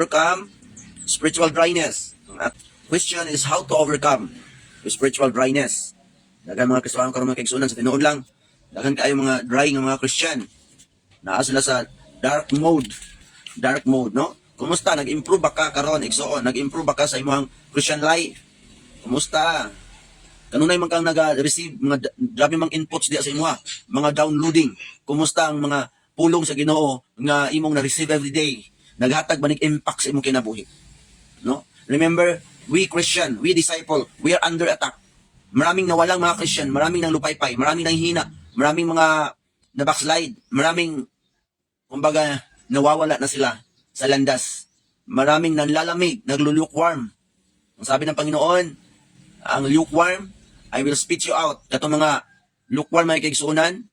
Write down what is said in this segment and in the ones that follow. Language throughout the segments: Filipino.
overcome spiritual dryness. Ang question is how to overcome spiritual dryness. Dagan mga Kristohan karon mga kaigsunan sa tinuod lang. Dagan kayo mga dry nga mga Christian. Naa sila sa dark mode. Dark mode, no? Kumusta? Nag-improve ba ka karon, igsoon? Nag-improve ba ka sa imong Christian life? Kumusta? Kanunay man kang nag-receive mga grabe mang inputs diya sa imo, mga downloading. Kumusta ang mga pulong sa Ginoo nga imong na-receive every day? Naghatag ba nig impact sa imong kinabuhi? No? Remember, we Christian, we disciple, we are under attack. Maraming nawalang mga Christian, maraming nang lupaypay, maraming nang hina, maraming mga na backslide, maraming kumbaga nawawala na sila sa landas. Maraming nanlalamig, naglulukewarm. Ang sabi ng Panginoon, ang lukewarm, I will spit you out. Katong mga lukewarm may kaigsuunan,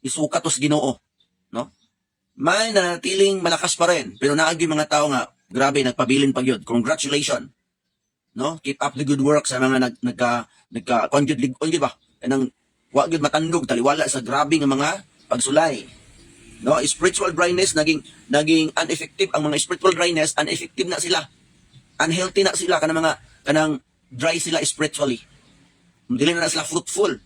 isukat os Ginoo, no? May nanatiling malakas pa rin, pero naagi mga tao nga grabe nagpabilin pa gyud. Congratulations. No? Keep up the good work sa mga nagka conjud ligon gyud ba? Kanang wa gyud matandog taliwala sa grabe nga mga pagsulay. No, spiritual dryness naging ineffective ang mga spiritual dryness, ineffective na sila. Unhealthy na sila kanang dry sila spiritually. Dili na sila fruitful.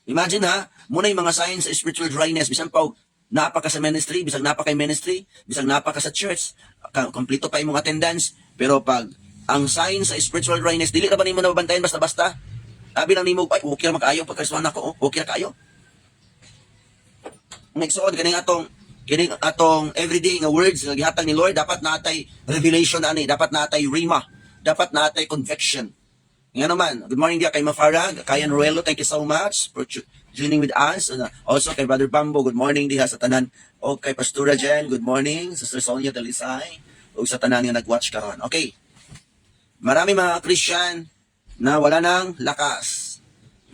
Imagine ha, muna yung mga signs sa spiritual dryness, bisan pa napaka sa ministry, bisag napaka ministry, bisag napaka sa church, kompleto pa imong attendance, pero pag ang sign sa spiritual dryness, dili ka ba nimo nababantayan basta-basta? Sabi lang nimo, ay, okay ra makaayo pagkasuhan ako, okay ra kaayo. Nagsuod kining atong everyday nga words nga gihatag ni Lord, dapat natay revelation ani, dapat natay rhema, dapat natay conviction. Nga naman, good morning dia kay Mafarag, kay Noelo, thank you so much for joining with us. And also kay Brother Bambo, good morning diha sa tanan. O kay Pastora Jen, good morning. Sister Sonia Dalisay, o sa tanan nga nag-watch karon. Okay. Marami mga Christian na wala nang lakas.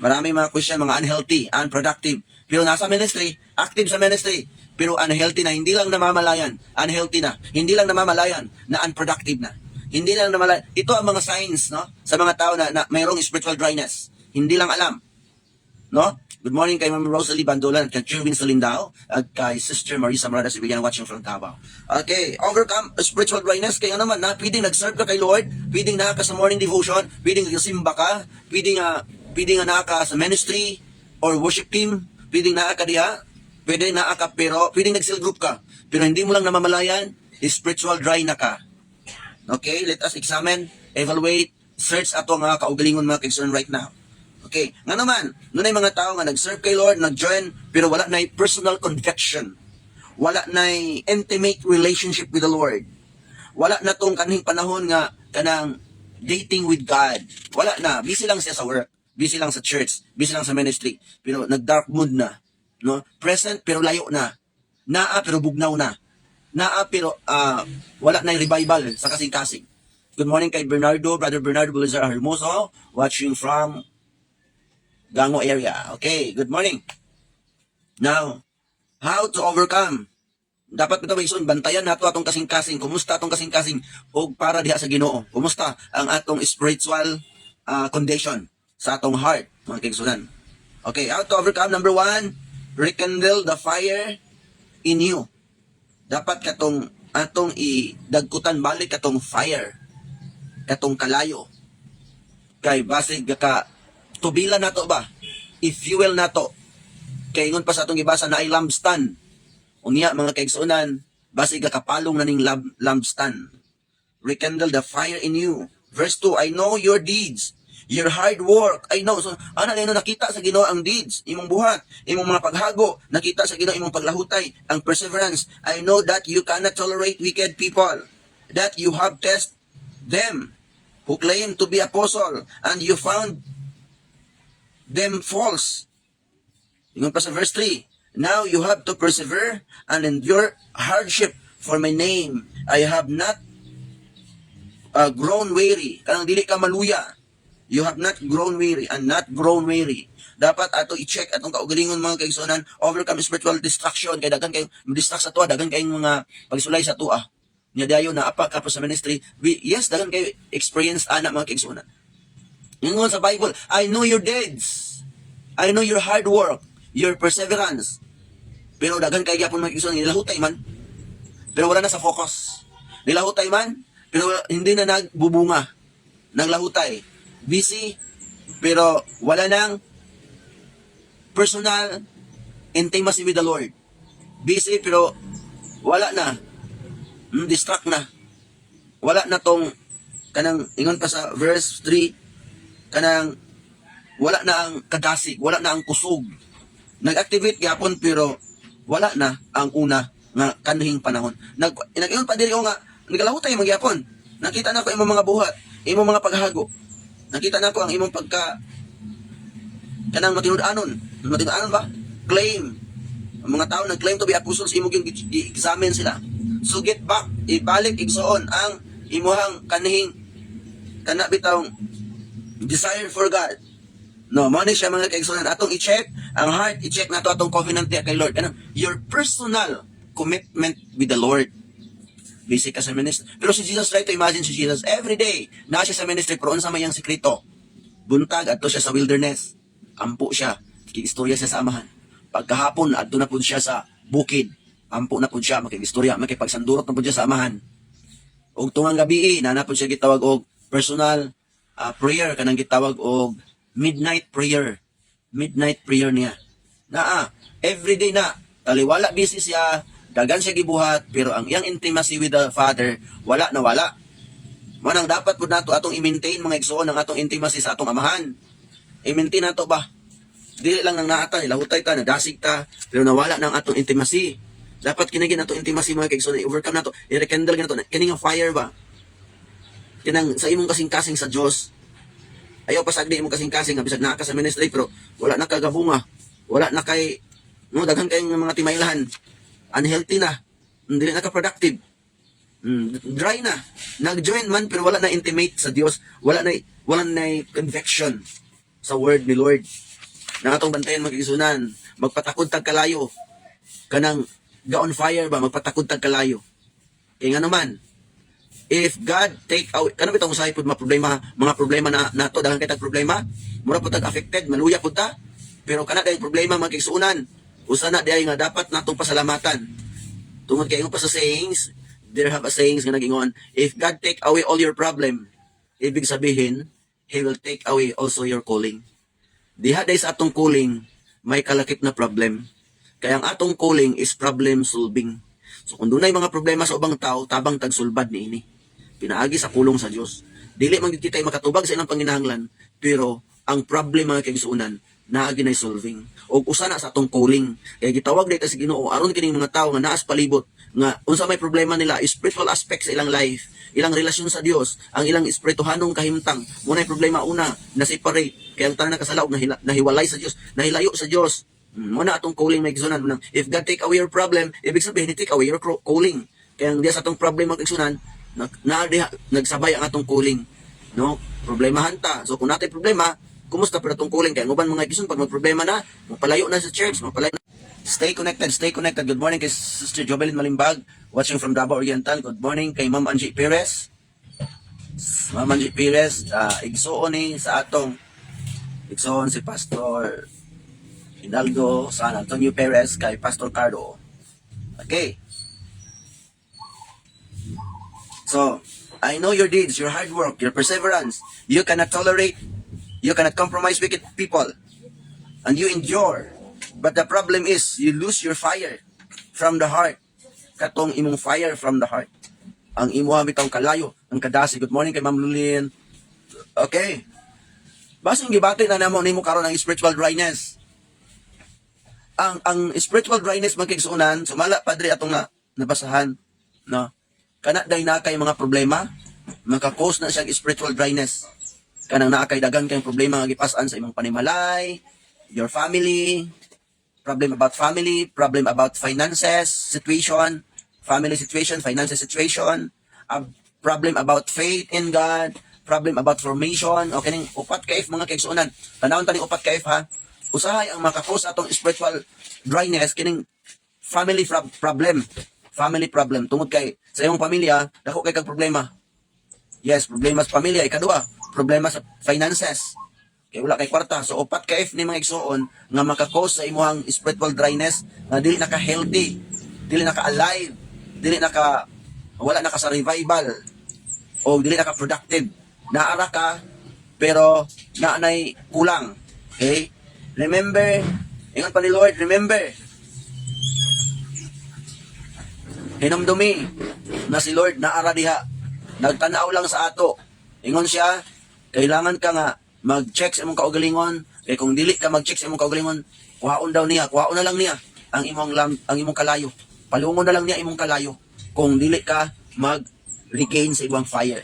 Marami mga Christian, mga unhealthy, unproductive. Pero nasa ministry, active sa ministry, pero unhealthy na, hindi lang namamalayan, unhealthy na, hindi lang namamalayan, na unproductive na. Hindi lang namalayan. Ito ang mga signs, no, sa mga tao na mayroong spiritual dryness. Hindi lang alam. No? Good morning kay Ma'am Rosalie Bandolan, kay Jervin Salindao, at kay Sister Marisa Marada Sibigan watching from Davao. Okay, overcome spiritual dryness. Kaya naman, pwedeng nag-serve ka kay Lord, pwedeng naka sa morning devotion, pwedeng simba ka, pwedeng naka sa ministry or worship team, pwedeng naka diha, pwedeng naka pero pwedeng nag-cell group ka, pero hindi mo lang namamalayan, spiritual dry na ka. Okay, let us examine, evaluate, search ato nga kaugalingon mga kaigsunan right now. Okay, nga naman, nunay mga tao nga nag-serve kay Lord, nag-join, pero wala na personal conviction. Wala na intimate relationship with the Lord. Wala na tong kanhing panahon nga kanang dating with God. Wala na, busy lang siya sa work, busy lang sa church, busy lang sa ministry, pero nag-dark mood na. No? Present pero layo na. Naa pero bugnaw na. Naa pero wala na revival sa kasing-kasing. Good morning kay Bernardo, Brother Bernardo Bulizar Hermoso, watching from Gango area. Okay, good morning. Now, how to overcome? Dapat ito maison, bantayan nato atong kasing-kasing. Kumusta atong kasing-kasing? O para diha sa Ginoo. Kumusta ang atong spiritual condition sa atong heart, mga kaigsunan. Okay, how to overcome? Number 1, rekindle the fire in you. Dapat atong idagkutan balik katong fire, katong kalayo. Kay basig ka tubila nato ba? I-fuel nato. Kay ingon pa sa atong gibasa na ay lampstand. Unya mga kaigsunan, basig ka kapalong na ning lampstand. Rekindle the fire in you. Verse 2, I know your deeds, your hard work. I know. So, nakita sa Ginoo ang deeds, imong buhat, imong mga paghago, nakita sa Ginoo imong paglahutay, ang perseverance. I know that you cannot tolerate wicked people, that you have tested them who claim to be apostle, and you found them false. Ingon pa sa verse 3, now you have to persevere and endure hardship for my name. I have not grown weary. Kanang dili ka maluya. You have not grown weary and not grown weary. Dapat ato i-check atong kaugalingon mga kaigsunan, overcome spiritual distraction, kay dagan kay distract sa tuwa, dagan kay mga pagsulay sa tuwa. Nya dayon na apa ka sa ministry. Yes, dagan kay experience ana mga kaigsunan. Ingon sa Bible, I know your deeds. I know your hard work, your perseverance. Pero dagan kay gyapon mga kaigsunan nilahutay man. Pero wala na sa focus. nilahutay man, pero hindi na nagbubunga. Naglahutay. Busy, pero wala nang personal intimacy with the Lord. Busy, pero wala na. Distract na. Wala na tong, kanang, ingon pa sa verse 3, kanang, wala na ang kadasig, wala na ang kusog. Nag-activate gyapon pero wala na ang una nga kanhing panahon. Nag-ingon pa diri nga nagalahutay magyapon. Nakita na ko imong mga buhat, imong mga paghago. Nakita na ko ang imong pagka kanang matinud-anon. Matinud-anon ba? Claim. Ang mga tao nag-claim to be apostles, imong yung i-examine sila. So get back, ibalik igsoon ang imuhang kanhing kana bitawng desire for God. No, mo ni siya mga kaigsunan atong i-check ang heart, i-check nato atong covenant kay Lord. Ano, your personal commitment with the Lord. Basic ka sa ministry. Pero si Jesus, try to imagine si Jesus every day na siya sa ministry pero unsa may yang sekreto. Buntag adto siya sa wilderness. Ampo siya, kiistorya siya sa amahan. Pagkahapon adto na pud siya sa bukid. Ampo na pud siya makiistorya, makipagsandurot na pud siya sa amahan. Og tungang gabi na pud siya gitawag og personal prayer kanang gitawag og midnight prayer. Midnight prayer niya. Everyday na. Taliwala busy siya, dagan siya gibuhat, pero ang iyang intimacy with the Father, wala na wala. Manang dapat po nato atong i-maintain mga igsoon ang atong intimacy sa atong amahan. I-maintain nato ba? Dili lang nang naata, nilahutay ta, nadasig ta, pero nawala ng atong intimacy. Dapat kinagin nato intimacy mga igsoon, i-overcome nato, i-rekindle nato, kining fire ba? Kinang sa imong kasing-kasing sa Dios. Ayaw pasagdi imong kasing-kasing nga bisag naa ka sa ministry pero wala na kagabunga. Wala na kay daghan kay mga timaylahan. Unhealthy na. Dili na ka productive. Dry na. Nag-join man pero wala na intimate sa Dios. Wala na conviction sa word ni Lord. Na atong bantayan magigisunan. Magpatakod tag kalayo. Kanang on fire ba magpatakod tag kalayo. Kaya nga naman if God take away, kanang bitong usahay pud mga problema na nato daghan kay tag problema, mura pud tag affected, maluya pud ta. Pero kana kay problema magigsuunan. Usa na diay nga dapat natong pasalamatan. Tungod kay pa sa sayings, there have a sayings nga nagingon, if God take away all your problem, ibig sabihin, He will take away also your calling. Diha day sa atong calling, may kalakip na problem. Kaya ang atong calling is problem solving. So kung dunay mga problema sa ubang tao, tabang tagsulbad niini. Pinaagi sa kulong sa Dios. Dili man gid kitay makatubag sa ilang panginahanglan, pero ang problem mga kaigsuonan naagi nay solving. Og usa na sa atong calling. Kaya gitawag dito sa Ginoo aron kining mga tawo nga naas palibot nga unsa may problema nila, spiritual aspects sa ilang life, ilang relasyon sa Dios, ang ilang espirituhanong kahimtang. Munay problema una, na separate. Kaya ang tanan nakasalaw nahiwalay sa Dios, nahilayo sa Dios. Muna atong calling may kaigsuonan. If God take away your problem, ibig sabihin He take away your calling. Kaya ang diya sa atong problem mga kaigsuonan, nagsabay ang atong calling, no? Problemahan ta. So kung natay problema, kumusta pa atong calling? Kaya nguban mga igsoon pag magproblema na, magpalayo na sa church, magpalayo na. Stay connected, stay connected. Good morning kay Sister Jobelyn Malimbag, watching from Davao Oriental. Good morning kay Ma'am Angie Perez. Ma'am Angie Perez, igsoon ni sa atong igsoon si Pastor Hidalgo, San Antonio Perez kay Pastor Cardo. Okay. So, I know your deeds, your hard work, your perseverance. You cannot tolerate, you cannot compromise wicked people. And you endure. But the problem is, you lose your fire from the heart. Katong imong fire from the heart. Ang imuha bitaw kalayo, ang kadasi. Good morning kay Ma'am Lulin. Okay. Basing gibati na namo nimo karon ang spiritual dryness. Ang spiritual dryness magkigsuunan, sumala padre atong nabasahan, no? Kana day na kay mga problema, maka-cause na siya spiritual dryness. Kanang naa kay dagan kay problema nga gipas-an sa imong panimalay, your family, problem about finances, situation, family situation, finances situation, a problem about faith in God, problem about formation, o kining upat ka if mga kaigsuonan. Tanawon tani upat ka if ha. Usahay ang maka-cause atong spiritual dryness kining family problem. Family problem. Tungod kay sa iyong pamilya, dako kay kag problema. Yes, problema sa pamilya. Ikadua, problema sa finances. Kay wala kay kwarta. So, upat ka if ni mga igsoon nga makakos sa imuhang spiritual dryness na dili naka-healthy, dili naka-alive, dili naka wala na ka sa revival, o dili na ka productive, naara ka, pero naanay kulang. Okay? Remember, ingon pa ni Lord, remember, hinumdumi na si Lord naara diha, nagtanaw lang sa ato. Ingon siya, kailangan ka nga mag-check sa imong kaugalingon, kay kung dili ka mag-check sa imong kaugalingon, kuhaon daw niya, kuhaon na lang niya ang imong kalayo. Palungon na lang niya imong kalayo kung dili ka mag-regain sa ibang fire.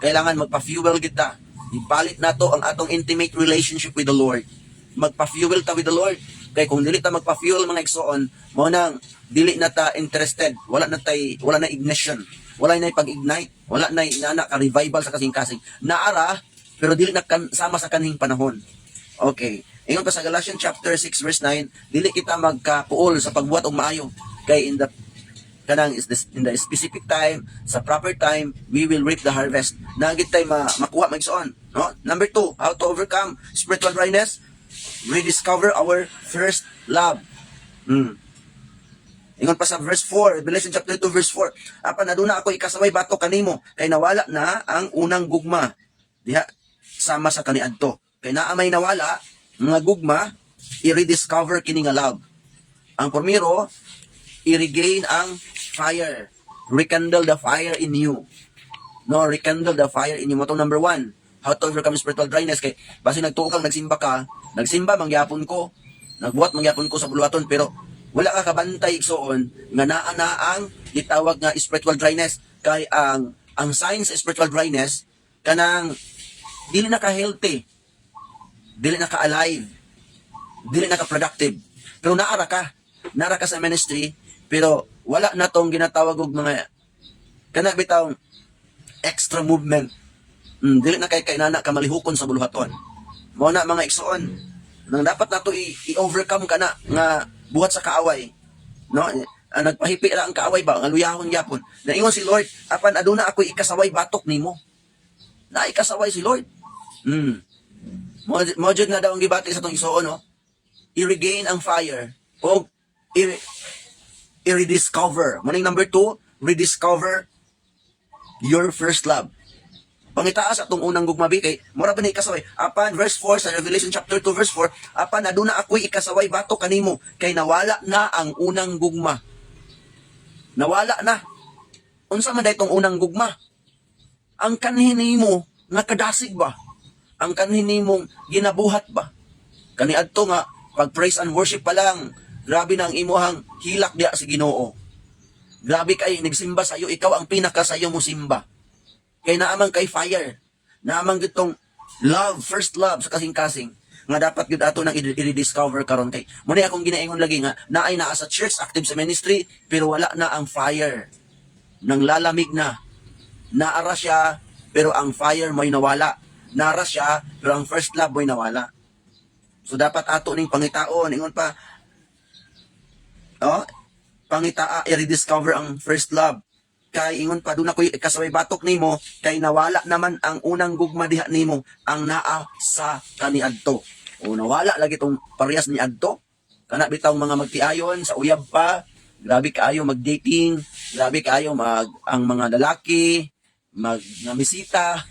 Kailangan magpa-fuel kita. Ipalit nato ang atong intimate relationship with the Lord. Magpa-fuel ta with the Lord. Kay kung dili ta magpa-fuel mga igsoon, mo nang dili na ta interested, wala na ignition, wala na pag-ignite, wala na inana ka revival sa kasing-kasing. Naara pero dili na sama sa kanhing panahon. Okay. Ingon pa sa Galatians chapter 6 verse 9, dili kita magkapuol sa pagbuhat og maayo. Kay in the specific time, sa proper time, we will reap the harvest. Nagit tay makuha magsoon, no? Number 2, how to overcome spiritual dryness? Rediscover our first love. Ingon pa sa verse 4, Revelation chapter 2 verse 4, apan aduna ako ikasaway batok kanimo, kay nawala na ang unang gugma. Diha sama sa kaniadto. Kay naa may nawala mga gugma, i-rediscover kini nga love. Ang primero, i-regain ang fire. Rekindle the fire in you. No, rekindle the fire in you. Matong number 1, how to overcome spiritual dryness. Kay basi nagtuo kang nagsimba ka, nagsimba mangyapon ko, nagbuhat mangyapon ko sa buluhaton, pero wala ka kabantay igsoon nga naa na ang gitawag nga spiritual dryness. Kay ang signs sa spiritual dryness kanang dili na ka healthy, dili na ka alive, dili na ka productive, pero naara ka sa ministry, pero wala na tong ginatawag og mga kana bitaw extra movement. Dili na kay nana ka malihukon sa buluhaton. Mao na mga igsoon nang dapat nato i-overcome kana nga buhat sa kaaway, no? Nagpahipi ra ang kaaway ba, nga luyahon gyapon. Naingon si Lord, apan aduna ako ikasaway batok nimo. Na ikasaway si Lord. Mo jud na daw ang gibati sa tong igsoon, no? I-regain ang fire o i-rediscover. Maning number 2, rediscover your first love. Pangitaas atong unang gugmabi kay mura ba ni ikasaway. Apan verse 4 sa Revelation chapter 2 verse 4, apan aduna ako'y ikasaway batok kanimo, kay nawala na ang unang gugma. Nawala na. Unsa man daytong unang gugma? Ang kanhin nimo nakadasig ba? Ang kanhin nimong ginabuhat ba? Kaniadto nga pag praise and worship pa lang, grabe na ang imuhang hilak diya sa Ginoo. Grabe kay nagsimba sa iyo, ikaw ang pinaka sa iyo mo simba. Kay naamang kay fire, naamang gitong love, first love sa kasing-kasing, nga dapat gid ato nang i-rediscover karon kay. Muna akong ginaingon lagi nga, naay naa sa church, active sa ministry, pero wala na ang fire. Nang lalamig na. Naara siya, pero ang fire mo'y nawala. Naara siya, pero ang first love mo'y nawala. So dapat ato ning pangitaon, ingon pa, pangitaa, i-rediscover ang first love. Kay ingon pa doon ako'y kasaway batok nimo, kay nawala naman ang unang gugma diha nimo, ang naa sa kaniadto. O nawala lagi tong parehas ni adto. Kana bitaw mga magtiayon sa uyab pa, grabe kaayo mag-dating, grabe kaayo ang mga lalaki namisita,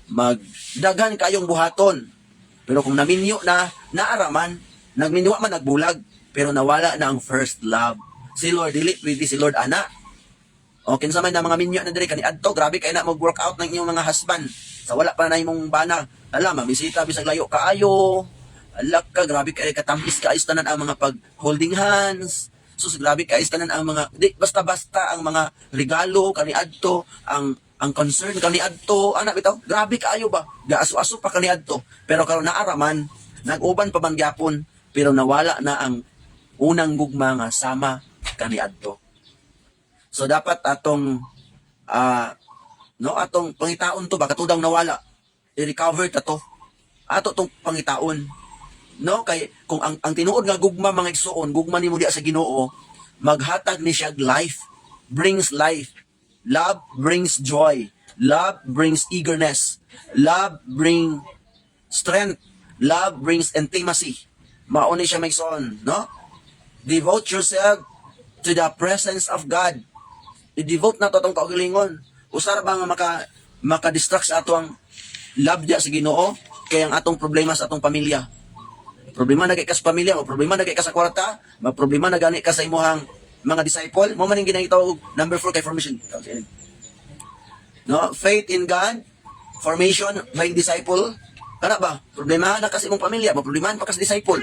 magdagan kayong buhaton. Pero kung naminyo na, naaraman, nagminyo man nagbulag, pero nawala na ang first love. Si Lord, dili pwede si Lord ana. O kinsa man na mga minyo na diri kaniadto, grabe kay na mag-workout ng inyong mga husband. Sa wala pa na imong bana, mamisita bisag layo kaayo. Alak ka, grabe kay katampis ka tanan ang mga pag-holding hands. Sus, grabe kay tanan ang mga basta-basta ang mga regalo kaniadto, ang concern kaniadto, ana bitaw, grabe kaayo ba? Gaaso-aso pa kaniadto. Pero karon naaraman, nag-uban pa man gyapon, pero nawala na ang unang gugma nga sama kaniadto. So dapat atong atong pangitaon to ba katudang nawala, i-recover ta to. Ato tong pangitaon. No, kay kung ang tinuod nga gugma mga igsoon, gugma nimo diha sa Ginoo, maghatag ni siya life, brings life. Love brings joy. Love brings eagerness. Love brings strength. Love brings intimacy. Mao ni siya maigsoon, no? Devote yourself to the presence of God. i-devote na to atong kaugalingon. Usara ba nga maka-distract sa ato ang labdya sa Ginoo kay ang atong problema sa atong pamilya. Problema na kay ka sa pamilya, o problema na kay ka sa kwarta, problema na gani ka sa imuhang mga disciple, mo man yung ginagitaw number 4 kay formation. No, faith in God, formation by disciple. Kana ba? Problema na kasi mong pamilya, problemahan pa ka sa disciple.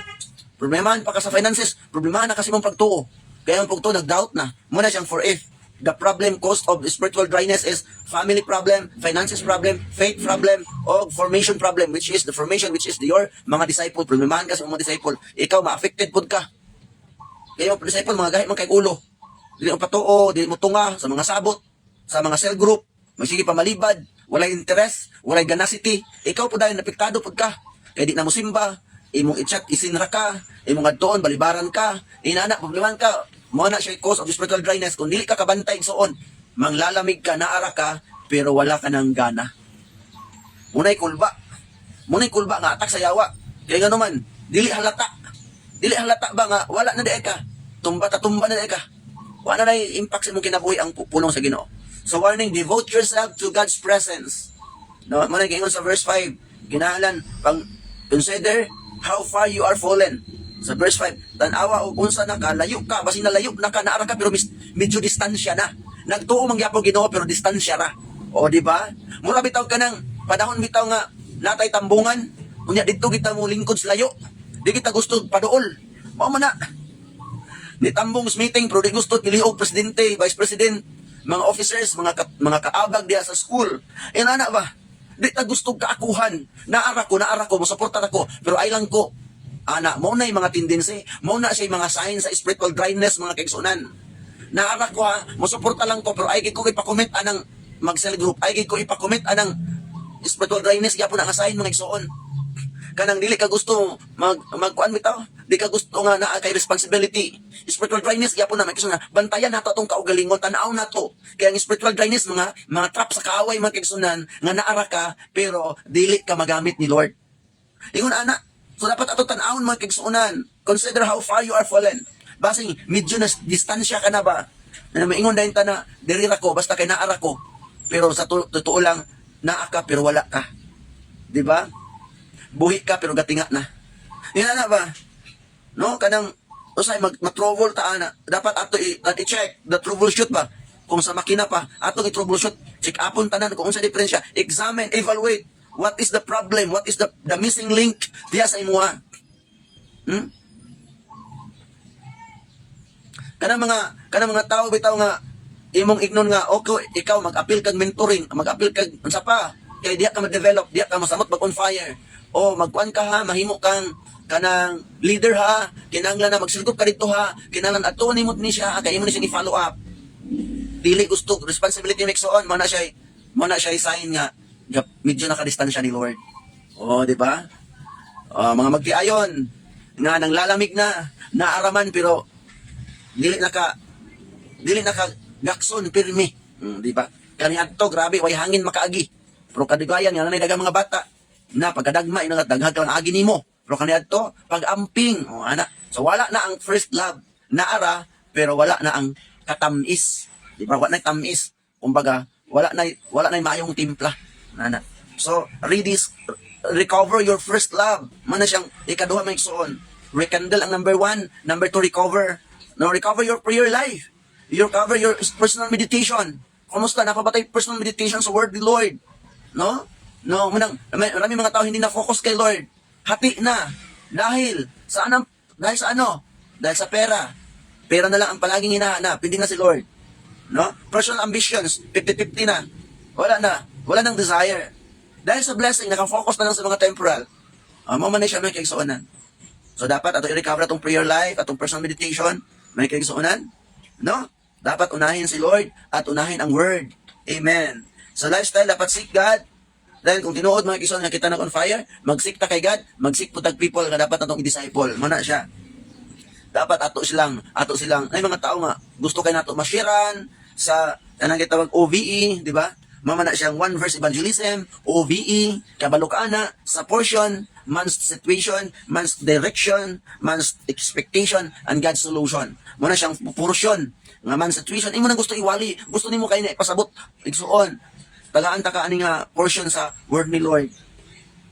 Problemahan pa ka sa finances, problemahan na kasi mong pagtuo. Kaya ang pagtuo nag-doubt na. Muna siyang for if the problem caused of spiritual dryness is family problem, finances problem, faith problem, o formation problem, which is the formation, which is your mga disciple. Problemahan ka sa mga disciple. Ikaw, ma-affected po ka. Kaya mga disciple, mga gahit mga kay ulo. Dili mo patuo, dili mo tunga sa mga sabot, sa mga cell group, magsige pa malibad, walay interest, walay ganacity. Ikaw po dahil napiktado po ka. Kaya di na mo simba, imong i-chat, isinra ka, imong adtoon, balibaran ka, inana, problemahan ka. Mo na siya cause of spiritual dryness. Kung dili ka kabantay soon, manglalamig ka, naara ka, pero wala ka ng gana. Muna'y kulba. Muna'y kulba nga atak sa yawa. Kaya nga naman, dili halata. Dili halata ba nga, wala na di ka. Tumba na di ka. Wala na impact sa mong kinabuhi ang pulong sa Ginoo. So warning, devote yourself to God's presence. No, muna'y kaingon sa verse 5, kinahalan, pang consider how far you are fallen. Sa verse 5, tanawa o unsa na ka, layo ka, basi na layo na ka, naara ka, pero medyo distansya na. Nagtuo mangyapon Ginoo, pero distansya ra. O, di ba? Mura bitaw ka ng panahon bitaw nga, natay tambungan, unya dito kita mo lingkod sa layo. Di kita gusto paduol. Mao man na. Di tambong meeting, pero di gusto piliog presidente, vice president, mga officers, mga kaabag diya sa school. Inana ba? Di ta gusto kaakuhan. Naara ko, masuportan ako, pero ay lang ko. Ana, mo na yung mga tendency, mo na siya yung mga signs sa spiritual dryness, mga kaigsunan. Naara ko ha, masuporta lang ko, pero ay ko ipakomment anang mag-cell group, ay ko ipakomment anang spiritual dryness, kaya po na nga sign mga igsuon. Kanang dili ka gusto magkuan bitaw, di ka gusto nga naa kay responsibility. Spiritual dryness, kaya po na mga kaigsunan, bantayan nato atong kaugalingon, tanaw nato. Kaya ang spiritual dryness, mga trap sa kaaway, mga kaigsunan, nga naara ka, pero dili ka magamit ni Lord. Ingon ana, so dapat ato tan-awon mga kaigsuonan. Consider how far you are fallen. Basing medyo na distansya ka na ba? Na maingon dahil ta na dirira ko basta kay naara ko. Pero sa totoo lang naa ka pero wala ka. 'Di ba? Buhi ka pero gatinga na. Ina na ba? No kanang usay mag-trouble ta ana. Dapat ato i-check the troubleshoot ba? Kung sa makina pa, ato i-troubleshoot, check upon tanan kung unsa diferensya, examine, evaluate. What is the problem? What is the missing link diya sa imuha? Kanang mga tao bitaw nga imong ignon nga okay, ikaw mag-appeal kag mentoring, mag-appeal kag unsa pa? Kay diya ka ma-develop, diya ka masamot mag on fire. O magkuan ka ha, mahimo kang kanang leader ha, kinahanglan na magsilgot ka dito ha, kinahanglan ato nimot ni siya, kay imo ni siya i-follow up. Dili gusto responsibility mixon, mo na siya sign nga medyo nakadistansya ni Lord. O, di ba? Mga magtiayon nga nang lalamig na, naaraman pero dili naka gakson pirmi. Di ba? Kani adto grabe way hangin makaagi. Pero kadigayan nga nanay dagang mga bata na pagkadagma ina daghag ka agi nimo. Pero kani adto pag-amping. O ana. So wala na ang first love. Naara pero wala na ang katamis. Di ba? Wala na tamis. Kumbaga, wala na mayong timpla. Nana. So, recover your first love. Mana siyang ikaduha may igsoon. Rekindle ang number 1. Number 2, recover. No, recover your prayer life. You recover your personal meditation. Kumusta? Napabatay personal meditation sa word ni Lord. No? No, marami mga tao hindi na-focus kay Lord. Hati na. Dahil sa ano? Dahil sa pera. Pera na lang ang palaging hinahanap. Hindi na si Lord. No? Personal ambitions, 50-50 na. Wala nang desire. Dahil sa blessing, nakafocus na lang sa mga temporal. Mamanay siya may kaigsuonan. So, dapat ato i-recover atong prayer life, atong personal meditation, may kaigsuonan. No? Dapat unahin si Lord at unahin ang Word. Amen. Sa lifestyle, dapat seek God. Dahil kung tinuod mga kaigsuonan nga kita na on fire, mag-seek ta kay God, mag-seek po tag people nga dapat atong i-disciple. Mana siya. Dapat ato silang, ay mga tao nga, gusto kay nato mashiran sa, anong kitawag OVE, di ba? Mamana siyang one verse evangelism, OVE, kabalo ka na, sa portion, man's situation, man's direction, man's expectation, and God's solution. Muna siyang portion nga man's situation. Imo nang gusto iwali, gusto nimo kay na ipasabot igsuon. Tagaan ta ka ani nga portion sa word ni Lord.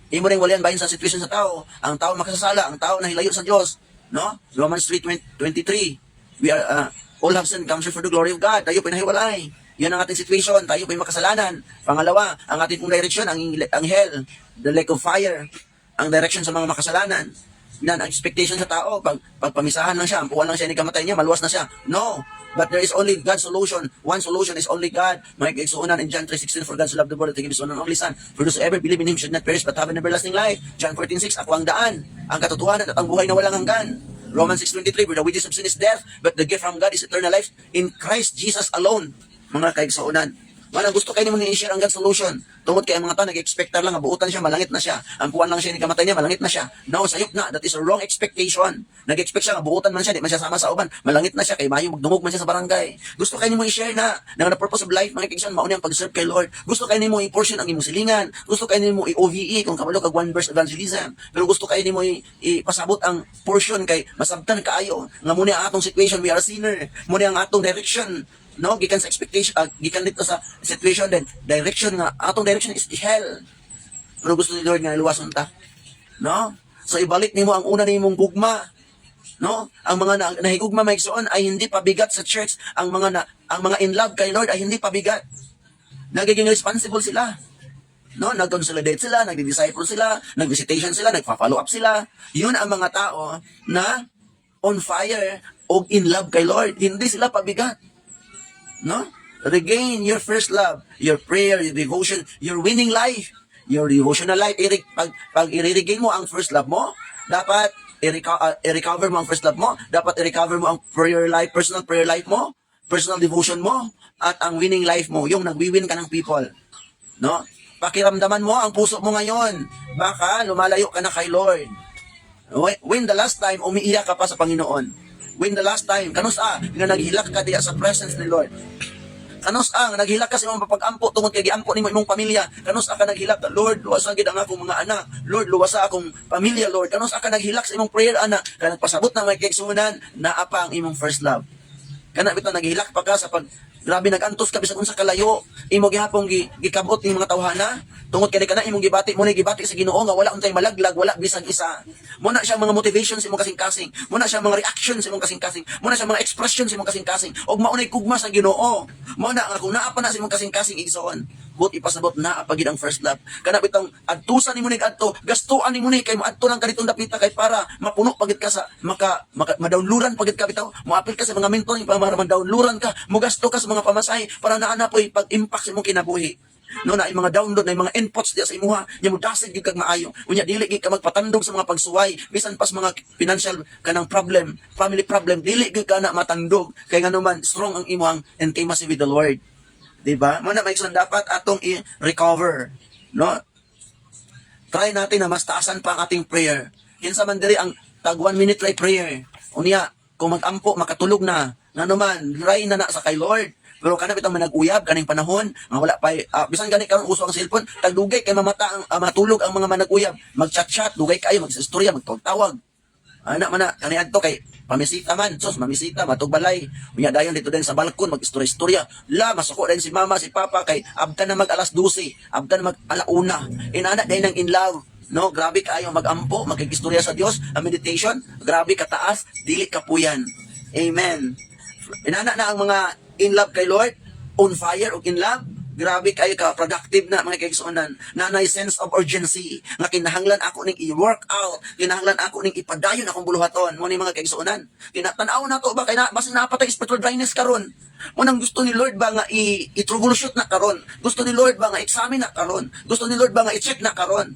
Imo ring walian bahin sa situation sa tao. Ang tao makasasala, ang tao nahilayo sa Dios, no? Romans 3:23. We are all have sinned, come short for the glory of God. Tayo pinahiwalay. Yan ang ating situation. Tayo po'y makasalanan. Pangalawa, ang ating pong direction, ang hell, the lake of fire, ang direction sa mga makasalanan. Yan ang expectation sa tao. Pagpamisahan lang siya, ampuan lang siya, ni kamatay niya, maluwas na siya. No. But there is only God's solution. One solution is only God. May kaigsuunan in John 3:16, for God so loved the world that he gave his one and only Son. For whosoever believe in him should not perish but have an everlasting life. John 14:6, ako ang daan, ang katotohanan at ang buhay na walang hanggan. Romans 6:23, for the wages of sin is death, but the gift from God is eternal life in Christ Jesus alone. Mga kaigsuunan. Manang gusto kayo naman i-share ang God's solution. Tungod kay ang mga tao, nag-expectar lang, abuutan siya, malangit na siya. Ang puwan lang siya, ni kamatay niya, malangit na siya. No, sayop na. That is a wrong expectation. Nag-expect siya, abuutan man siya, di man siya sama sa uban. Malangit na siya, kay mayo magdungog man siya sa barangay. Gusto kayo nimo i-share na the purpose of life, mga kaibigan, mauna ang pag-serve kay Lord. Gusto kayo nimo i-portion ang imong silingan. Gusto kayo nimo i-OVE, kung kabalo kag one verse evangelism. Pero gusto kayo nimo ipasabot ang portion kay masabtan kaayo. Nga muna ang atong situation, we are a sinner. Muna ang atong direction. No, gikan sa expectation, gikan dito sa situation din, direction nga, atong direction is hell. Pero gusto ni Lord nga iluwason ta. No? So ibalik nimo ang una nimong gugma. No? Ang mga nahigugma maigsoon ay hindi pabigat sa church, ang mga in love kay Lord ay hindi pabigat. Nagiging responsible sila. No, nag-consolidate sila, nagdi-disciple sila, nag-visitation sila, nagfa-follow up sila. 'Yun ang mga tao na on fire o in love kay Lord. Hindi sila pabigat. No? Regain your first love, your prayer, your devotion, your winning life, your devotional life. Pag i-regain mo ang first love mo, dapat i-recover mo ang first love mo, dapat i-recover mo ang prayer life, personal prayer life mo, personal devotion mo, at ang winning life mo, yung nagwi-win ka ng people. No? Pakiramdaman mo ang puso mo ngayon, baka lumalayo ka na kay Lord. When the last time umiiyak ka pa sa Panginoon? When the last time, kanusa, nga naghilak ka diya sa presence ni Lord. Kanusa, nga naghilak ka sa imong pag-ampo, tungod kay giampo nimo imong pamilya. Kanusa ka naghilak, Lord, luwasa gid ang akong mga anak. Lord, luwasa akong pamilya, Lord. Kanusa ka naghilak sa imong prayer, anak. Ka nagpasabot na may kaigsunan, naa pa ang imong first love. Kana bitaw naghilak pa ka sa grabe nagantos ka bisag unsa kalayo, imo gihapon gikabot ning mga tawhana. Tungod kay kana imong gibati mo ni gibati sa Ginoo nga wala untay malaglag, wala bisag isa. Muna siya mga motivations imong kasing-kasing, muna siya mga reactions imong kasing-kasing, muna siya mga expressions imong kasing-kasing, og maunay kugma sa Ginoo. Muna nga kung naa pa na sa imong kasing-kasing igsoon, but ipasabot na apagid ang first love. Kana bitong adtusan nimo ning adto, gastuan nimo ni kay moadto lang kaditong dapita kay para mapuno pagid ka sa madawnluran pagid ka bitaw. Moapil ka sa mga mentoring para madownluran ka, mogasto ka sa mga pamasahe para naana po'y pag-impact sa imong kinabuhi. No, na mga download na mga inputs diya sa imuha, nya mo dasig gid kag maayo. Unya dili gid ka magpatandog sa mga pagsuway, bisan pas mga financial kanang problem, family problem, dili gid ka na matandog kay nganuman strong ang imuhang intimacy with the Lord. Diba? Muna may dapat atong i-recover. No? Try natin na mas taasan pa ang ating prayer. Kinsa man diri ang tag 1 minute try prayer. Unya, kung mag-ampo, makatulog na. Nga naman, try na sa kay Lord. Pero kana bitang manag-uyab kaning panahon, nga wala pa bisan gani karon uso ang cellphone, tagdugay kay mamata ang matulog ang mga manag-uyab. Mag-chat-chat, dugay kayo, mag-istorya, magtawag. Ana man na kani adto kay pamisita man, sos mamisita matugbalay. Unya dayon dito din sa balkon mag-istorya-istorya. La masuko din si mama, si papa kay abtan na mag alas 12, abtan na mag alauna. Inana day nang in love. No, grabe kayo mag-ampo, magkikistorya sa Dios, ang meditation, grabe kataas, dili kapuyan. Amen. Inana na ang mga in love kay Lord, on fire o in love, grabe kayo ka, productive na mga kaigsuonan, nanay sense of urgency, nga kinahanglan ako ning i-work out, kinahanglan ako ning ipadayon akong buluhaton, mo ni mga kaigsuonan. Tinatanaw na to ba, kaya basin napatay spiritual dryness karon. Munang gusto ni Lord ba nga i-troubleshoot na karon, gusto ni Lord ba nga examine na karon, gusto ni Lord ba nga i-check na karon.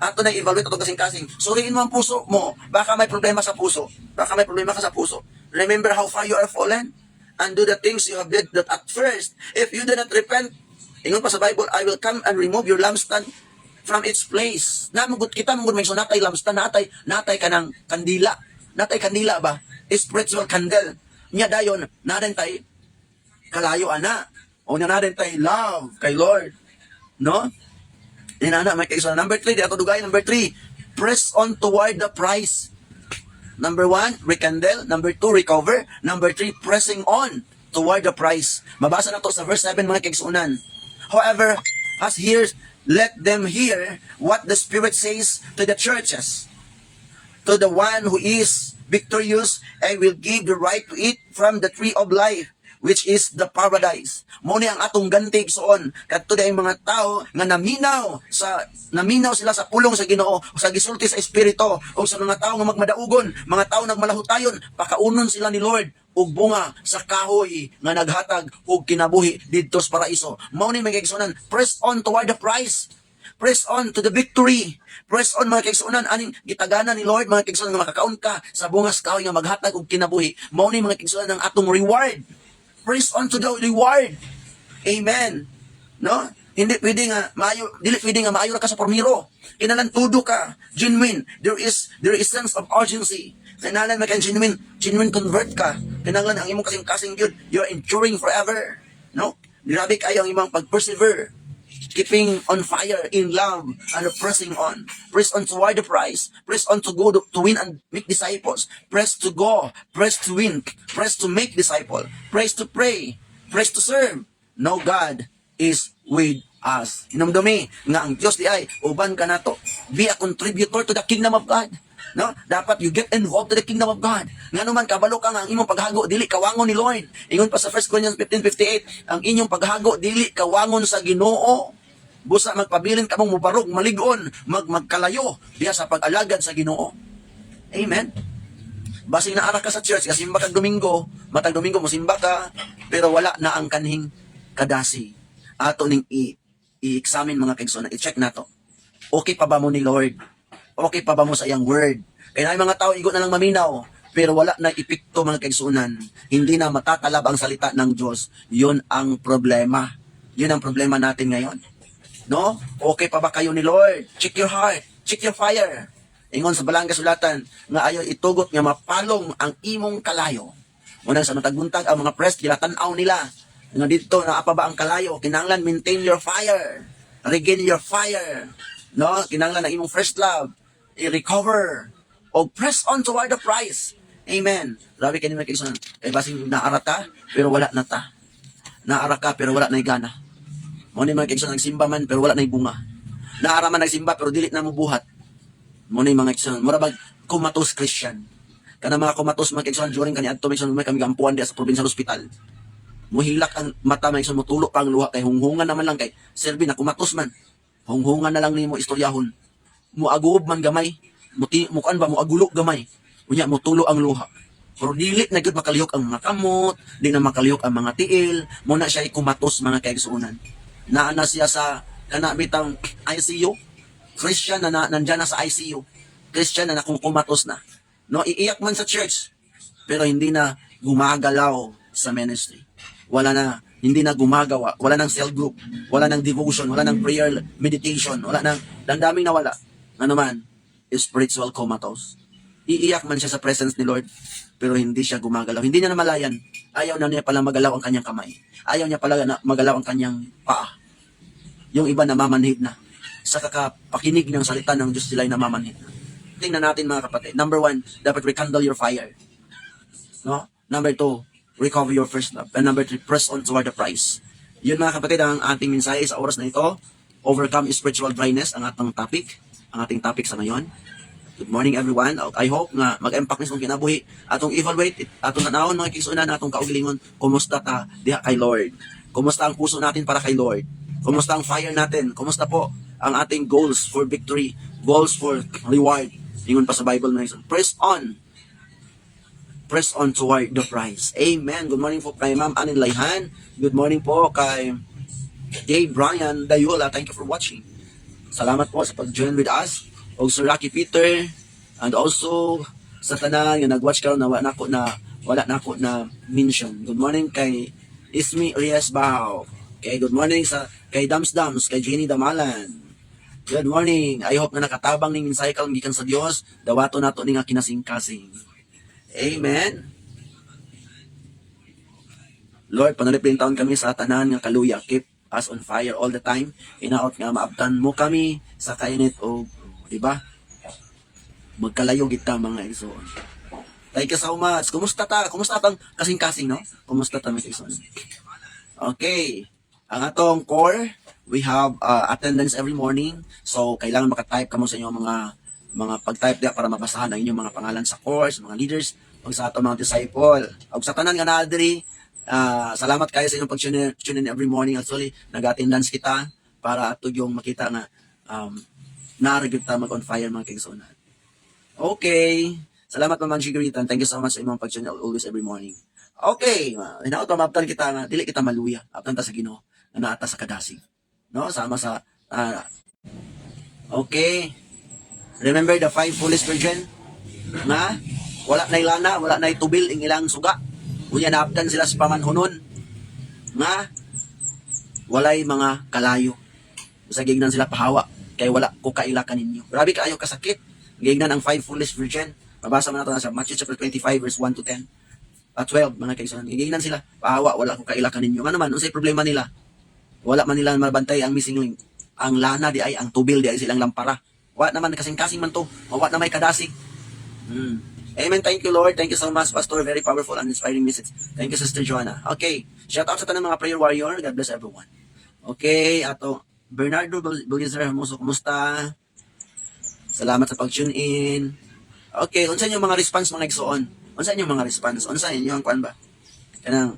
Ato na evaluate ito kasing-kasing. Suriin mo ang puso mo, baka may problema sa puso, baka may problema ka sa puso. Remember how far you are fallen? And do the things you have did that at first, if you do not repent, ingon pa sa Bible, I will come and remove your lampstand from its place. Namagot kita, may so natay lampstand, natay ka ng kandila. Natay kandila ba? Spiritual candle. Nya dayon, narin tay kalayo ana. O narin tay love kay Lord. No? Inana, may kaisa. Number 3, di ato dugay, number 3. press on toward the prize. Number 1, rekindle. Number 2, recover. Number 3, pressing on toward the prize. Mabasa na to sa verse 7 mga kaigsuunan. However, as here, let them hear what the Spirit says to the churches. To the one who is victorious, I will give the right to eat from the tree of life, which is the paradise. Muna ang atong gantig soon. Kadto day mga tao nga naminaw sila sa pulong sa Ginoo o sa gisulti sa espiritu o sa mga tao nga magmadaugon, mga tao nagmalahutayon, pakaunon sila ni Lord ug bunga sa kahoy nga naghatag og kinabuhi didto sa paraiso. Mao ni mga kaigsuonan, press on toward the prize. Press on to the victory. Press on mga kaigsuonan, aning gitagana ni Lord mga kaigsuonan nga makakaon ka sa bunga sa kahoy nga maghatag og kinabuhi. Mao ni mga kaigsuonan ang atong reward. Press on to the reward. Amen. No? Hindi pwede nga maayo ra ka sa pormiro. Kinalan tudo ka, genuine. There is sense of urgency. Kinalan maka genuine convert ka. Kinalan ang imong kasing-kasing gyud, you're enduring forever. No? Grabe kayo ang imong pag-persevere. Keeping on fire in love and pressing on. Press on toward the prize. Press on to go to win and make disciples. Press to go. Press to win. Press to make disciple. Press to pray. Press to serve. No, God is with us. Hinumdumi nga ang Diyos di ay uban ka nato. Be a contributor to the kingdom of God. No? Dapat you get involved to the kingdom of God. Nga naman, kabalo ka nga ang inyong paghago, dili kawangon ni Lord. Ingon pa sa 1 Corinthians 15:58, ang inyong paghago, dili kawangon sa Ginoo. Busa magpabilin ka mong mubarog, maligon, magkalayo, diya sa pag-alagad sa Ginoo. Amen? Basing naara ka sa church, kasi matag Domingo mo simba ka, pero wala na ang kanhing kadasi. Ato ning i-examine mga kaigsuonan, i-check nato. Okay pa ba mo ni Lord? Okay pa ba mo sa iyang word? Kaya na mga tao, igo na lang maminaw, pero wala na epekto mga kaigsuonan. Hindi na matatalab ang salita ng Diyos. Yun ang problema. Yun ang problema natin ngayon. No? Okay pa ba kayo ni Lord? Check your heart. Check your fire. Ingon sa balang kasulatan, nga ayaw itugot nga mapalong ang imong kalayo. Unang sa matagbuntag, ang mga press, kinatanaw nila. Nga dito, naapa ba ang kalayo? Kinanglan, maintain your fire. Regain your fire. No? Kinanglan ang imong first love. I-recover. O press on toward the prize. Amen. Grabe kayo mga kaigsuonan. Kaya basing naara ta, pero wala na ta. Naara ka, pero wala na gana. Muna mga kaigsuonan, nagsimba man, pero wala na bunga. Naara man nagsimba, pero dili na mo buhat. Muna mga kaigsuonan, mura bag kumatos Christian. Kana mga kumatos mga kaigsuonan, during kaniadto may kami gampuan diya sa probinsya hospital. Muhilak ang mata mga kaigsuonan, mutulo pa ang luha, kay hunghungan naman lang kay Serbi na kumatos man. Hunghungan na lang nimo istoryahon. Muaguob man gamay, mukaan ba muagulok gamay. Unya mutulo ang luha. Pero dili na gyud makalihok ang mga kamot, di na makalihok ang mga tiil, muna siya kumatos mga kaigsuonan. Naana siya sa kana bitang ICU. Christian na nandiyan na sa ICU. Christian na kumatos na. No, iiyak man sa church, pero hindi na gumagalaw sa ministry. Hindi na gumagawa, wala nang cell group, wala nang devotion, wala nang prayer, meditation, wala nang daming nawala. Ano man, spiritual comatose. Iiyak man siya sa presence ni Lord, pero hindi siya gumagalaw. Hindi niya namalayan. Ayaw na niya pala magalaw ang kanyang kamay. Ayaw niya pala na magalaw ang kanyang paa. Yung iba namamanhid na. Sa kakapakinig ng salita ng Diyos, sila'y namamanhid na. Tingnan natin mga kapatid. Number 1, dapat rekindle your fire. No? Number 2, recover your first love. And number 3, press on toward the prize. Yun mga kapatid, ang ating mensahe sa oras na ito. Overcome spiritual dryness, ang ating topic sa ngayon. Good morning everyone. I hope nga mag-impact nito kinabuhi. Atong evaluate, atong tanawon mga kaigsuonan, atong kaugalingon, kumusta ta diha kay Lord? Kumusta ang puso natin para kay Lord? Kumusta ang fire natin? Kumusta po ang ating goals for victory, goals for reward? Ingon pa sa Bible na press on toward the prize. Amen. Good morning po kay Ma'am Anin Layhan. Good morning po kay J. Brian Dayola. Thank you for watching. Salamat po sa pag-join with us. O Sir Rocky Peter, and also sa tanan nga nag-watch karon na wala na ako na mention. Good morning kay Ismi Reyes Bao. Okay, good morning kay Dams, kay Jenny Damalan. Good morning. I hope na nakatabang ning mensahe karon gikan sa Dios, dawato nato ning kinasing-kasing. Amen. Lord, panalipin taon kami sa tanan nga kaluya. Keep us on fire all the time. Inaot nga maabtan mo kami sa kainit o diba? Magkalayo kita mga igsoon. Thank you so much. Kumusta ta? Kumusta tang kasing-kasing, no? Kumusta ta mga igsoon? Okay. Ang atong core, we have attendance every morning. So, kailangan makatype kamo sa inyong mga pag-type diya para mabasahan ang inyong mga pangalan sa course, mga leaders, o sa atong mga disciple. O sa tanan nga na diri, salamat kayo sa inyong pag-tune in every morning. Actually, nag-attendance kita para ato yung makita nga naaragyo ta mag-on fire mga kaigsunan. Okay. Salamat naman, Shiguritan. Thank you so much sa inyong pag-tune always every morning. Okay. Hinaot na maptan kita nga, dili kita maluya. Aptan ta sa Ginoo na naata sa kadasig. No? Sama sa okay. Remember the 5 foolish virgin? Na wala na ilana, wala na itubil ing ilang suga. Unya naaptan sila sa pamanhunon. Nga walay mga kalayo. Sa gignan sila pahawa kay wala ko kailakan ninyo. Grabe kaayo kasakit. Gignan ang 5 foolish virgin. Mabasa mo na ito sa Matthew chapter 25 verse 1 to 10. 12 mga kaisan. Gignan sila pahawa wala ko kailakan ninyo. Ano man unsay problema nila? Wala man nila mabantay ang missing link. Ang lana di ay ang tubil di ay silang lampara. Wa naman kasing-kasing man to. Wa na may kadasig. Amen. Thank you, Lord. Thank you so much, Pastor. Very powerful and inspiring message. Thank you, Sister Joanna. Okay. Shout out sa tanang mga prayer warrior. God bless everyone. Okay. Ato, Bernardo Bulgizer Hermoso, kumusta? Salamat sa pag-tune in. Okay. Unsa yung mga response mga igsoon? Unsa yung mga response? Unsa yung kuan ba? Kanang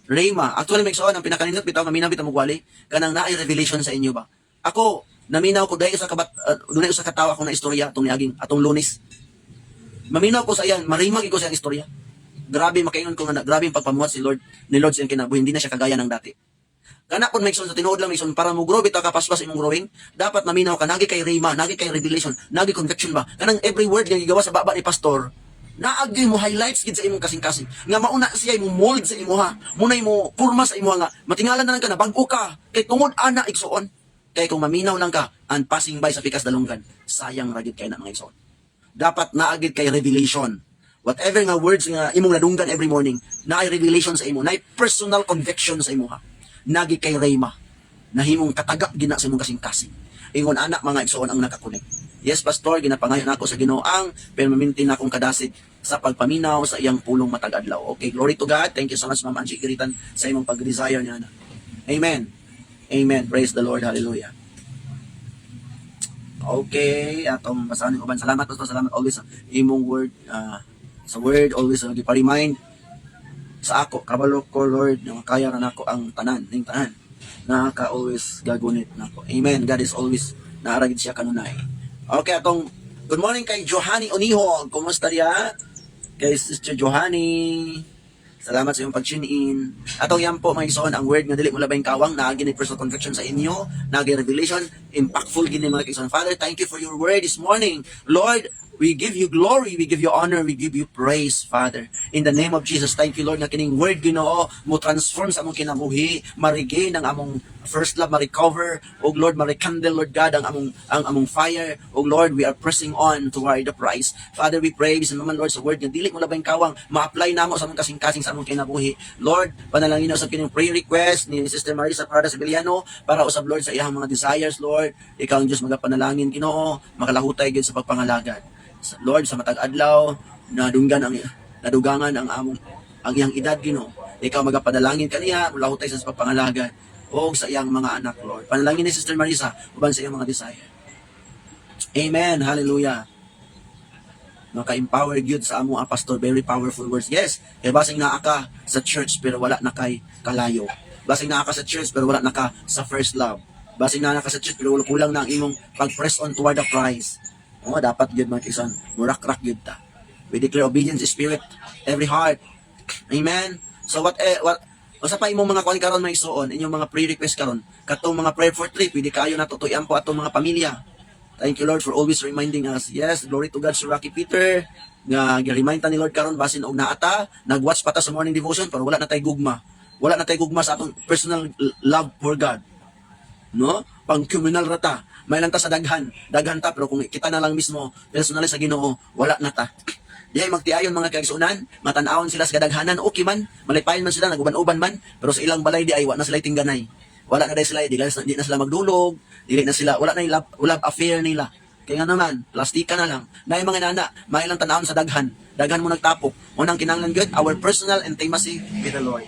Rhema. Actually, may igsoon. Ang pinakaninot bitaw, kaminaw bitaw magwali. Kanang naay revelation sa inyo ba? Ako, naminaw ko dahil dunay usa ka tawo ako na istorya atong niaging atong Lunes. Maminaw ko sa iyan, marimag ko sa iyang istorya. Grabe makaingon ko nga grabe ang pagpamuhat ni Lord sa iyang kinabuhi, hindi na siya kagaya ng dati. Kana kun sa tinuod lang Mason para mo grow bitaw ka paspas imong growing, dapat maminaw ka nagi kay rhema, nagi kay revelation, nagi conviction ba. Kanang every word nga gigawa sa baba ni pastor, naagi mo highlights gid sa imong kasing-kasing. Nga mauna siya mo mold sa imuha, munay mo purma sa imuha nga matingalan na lang ka na bag-o ka kay tungod ana igsuon. Kay kung maminaw lang ka and passing by sa pikas dalunggan, sayang ra gid kay na mga igsoon. Dapat naagid kay revelation. Whatever nga words nga imong nadunggan every morning, naay revelation sa imo, naay personal conviction sa imo ha. Nagi kay rhema. Nahimong katagak gina sa imong kasing-kasing. Ingon anak mga igsoon ang nakakunik. Yes, pastor, ginapangayon ako sa Ginoo ang pero mamintin akong kadasig sa pagpaminaw sa iyang pulong matag adlaw. Okay, glory to God. Thank you so much, Ma'am Angie Giritan, sa imong pag-desire niya. Amen. Amen. Praise the Lord. Hallelujah. Okay, atong basahin uban. Salamat pastor, salamat always sa imong word, sa word always gipa-remind sa ako kabalo ko Lord nga kaya ra nako ang tanan ning tanan. Naka always gagunit nako. Amen. God is always naaragid siya kanunay. Okay, atong good morning kay Johanny Onihog. Kumusta diya? Kay Sister Johanny. Salamat sa iyong pag-tune in. Atong yan po, mga igsoon, ang word nga dili mo labayng kawang, naagin personal conviction sa inyo, naagin revelation, impactful gini mga igsoon. Father, thank you for your word this morning. Lord, we give you glory, we give you honor, we give you praise, Father. In the name of Jesus, thank you, Lord, nga kining word, Ginoo, mo transform sa among kinabuhi, ma-regain ang among first love, ma-recover, o Lord, ma-rekindle, Lord God, ang among fire. O Lord, we are pressing on toward the prize. Father, we pray, bisan naman, Lord, sa word nga dili mo labayng kawang, ma-apply namo sa among kasing-kasing sa among kinabuhi. Lord, panalangin na sa kining prayer request ni Sister Marisa Parada Sibiliano para usab, Lord, sa iyang mga desires, Lord. Ikaw ang Diyos magapanalangin, Ginoo, makalahutay gyud sa pagpangalagad. Lord, sa matag adlaw, nadugangan ang iyang edad, Ginoo. Ikaw magapadalangin kaniya, lahutay sa pagpangalagad o sa iyang mga anak, Lord. Panalangin ni Sister Marisa uban sa iyang mga desire. Amen. Hallelujah. Naka-empower gyud sa amo pastor, very powerful words. Yes, kay basing naa ka sa church pero wala na kay kalayo. Basing naa ka sa church pero wala na ka sa first love. Basing naa ka sa church pero kulang na ang imong pag-press on toward the prize. Dapat gyud mga kaisan, murak-rak gyud ta. We declare obedience spirit every heart. Amen. So sa pa imong mga kuan karon may isuon, inyong mga prayer request karon, katong mga prayer for trip, pwede kayo natutuyan po atong mga pamilya. Thank you, Lord, for always reminding us. Yes, glory to God, Sir Rocky Peter. Nga gi-remind ta ni Lord karon basin og naata, nag-watch pa ta sa morning devotion pero wala na tay gugma. Wala na tay gugma sa atong personal love for God. No? Pang-communal rata. May lang ta sa daghan ta, pero kung kita na lang mismo, personal sa Ginoo, wala na ta. Dihay magtiayon mga kaigsunan, matanawon sila sa kadaghanan, okay man, malipayon man sila, naguban-uban man, pero sa ilang balay di ay, wala na sila tingganay. Wala na sila, di na sila magdulog, di na sila, wala na yung love affair nila. Kaya nga naman, plastika na lang. Na yung mga nana, may lang tanahon sa daghan. Daghan mo nagtapok. Unang kinanglan good, our personal intimacy with the Lord.